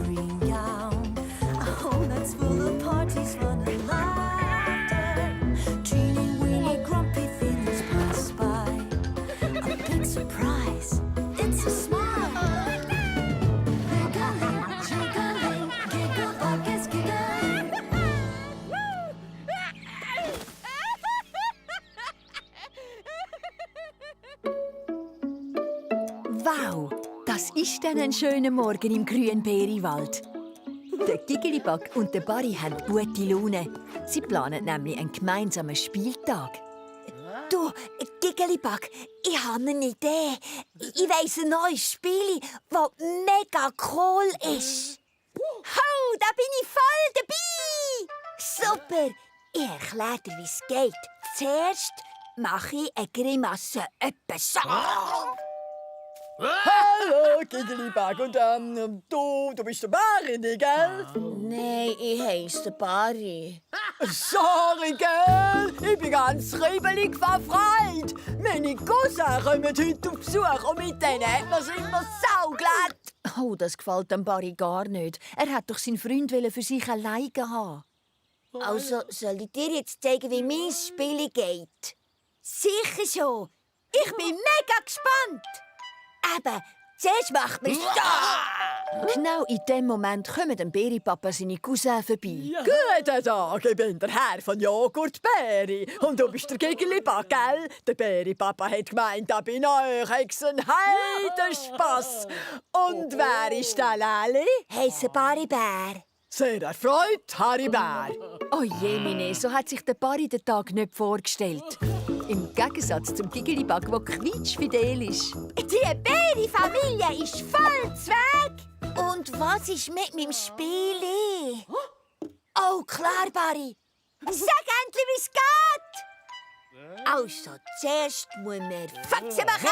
green gown, a home that's full of parties, fun and laughter. Teeny weeny grumpy feelings pass by. A big surprise, it's a smile. Giggling, jiggling, Gigglebug is giggling. Wow, das ist dann ein schöner Morgen im grünen Beeriwald. Der Gigglibug und der Barry haben gute Laune. Sie planen nämlich einen gemeinsamen Spieltag. Du, Gigglibug, ich habe eine Idee. Ich weiss ein neues Spiel, das mega cool ist. Ho, da bin ich voll dabei! Super! Ich erkläre dir, wie es geht. Zuerst mache ich eine Grimasse etwa so. Hallo, Gigglibug. Und du bist der Barry, gell? Nein, ich heisse Barry. Sorry, gell? Ich bin ganz kribbelig vor Freude. Meine Cousins kommen heute auf Besuch und mit denen hat man's immer sauglatt. Oh, das gefällt dem Barry gar nicht. Er hat doch seinen Freund für sich alleine haben. Also, soll ich dir jetzt zeigen, wie mein Spiel geht? Sicher schon. Ich bin mega gespannt. Eben, zuerst macht man so. Genau in dem Moment kommen dem Bäripapa seine Cousins vorbei. Guten Tag, ich bin der Herr von Joghurtbeere. Und du bist der Gigglibug, gell? Der Bäripapa hat gemeint, da bin ich ein Heidenspass. Und wer ist der Leli? Heisse Baribär. Sehr erfreut, Haribär. Oh je, Mine, so hat sich der Barry den Tag nicht vorgestellt. Im Gegensatz zum Gigglibug, der quietschfidel ist. Die Bäri-Familie ist voll zweck. Und was ist mit meinem Spiel? Oh, klar, Barry. Sag endlich, wie es geht. Also, zuerst muss man Faxen machen.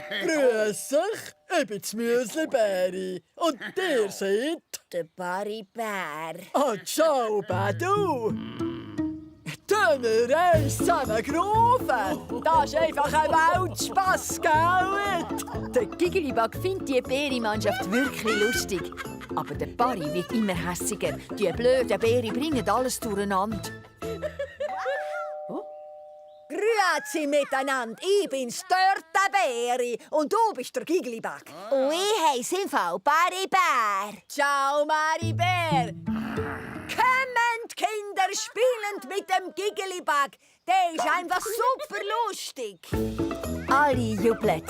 Grüß dich, ich bin das Müslibäri. Und ihr seid? Der Baribär. Oh, ciao, du. Tun wir eins zusammen gerufen. Das ist einfach ein Weltspass, gell? Der Gigglibug findet die Bäri-Mannschaft wirklich lustig. Aber der Barry wird immer hässiger. Die blöden Bäri bringen alles durcheinander. Grüezi miteinander, ich bin's dort, Bäri. Und du bist der Gigglibug. Und ich heisse im Fall Baribär. Ciao, Maribär. Kommt, Kinder, spielend mit dem Gigglibug. Der ist einfach super lustig. Alle jubeln.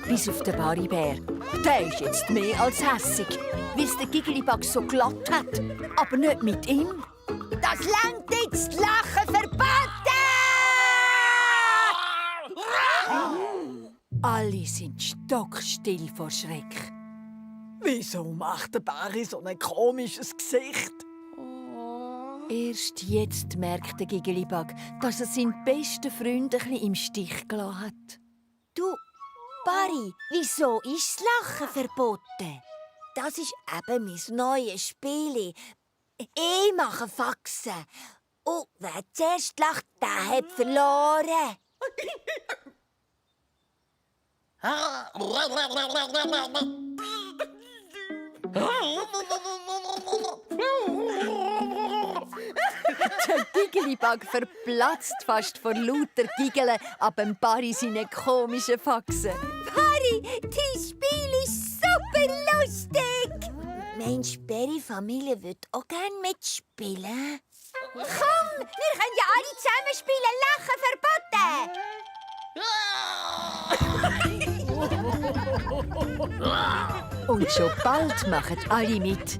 Bis auf den Baribär. Der ist jetzt mehr als hässig, weil es der Gigglibug so glatt hat. Aber nicht mit ihm. Das langt jetzt, Lachen verboten! Alle sind stockstill vor Schreck. Wieso macht der Barry so ein komisches Gesicht? Erst jetzt merkt der Gigglibug, dass er seinen besten Freund ein bisschen im Stich gelassen hat. Du, Barry, wieso ist das Lachen verboten? Das ist eben mein neues Spiel. Ich mache Faxen. Und wer zuerst lacht, der hat verloren. Der Gigglibug verplatzt fast vor lauter Giggeln ab dem Barry seine komischen Faxen. Barry, dein Spiel ist super lustig. Meinst du, Barry-Familie würde auch gerne mitspielen? Komm, wir können ja alle zusammen spielen. Lachen verboten. Und schon bald machen alle mit.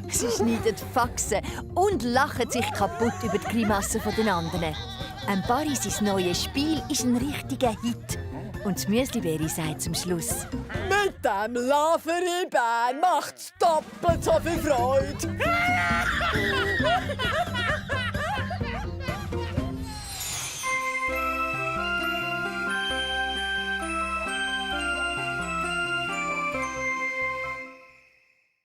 Sie schneiden Faxen und lachen sich kaputt über die Grimassen den anderen. Barry sein neues Spiel ist ein richtiger Hit. Und das Müslibäri sagt zum Schluss: Mit dem Laferibär macht's doppelt so viel Freude.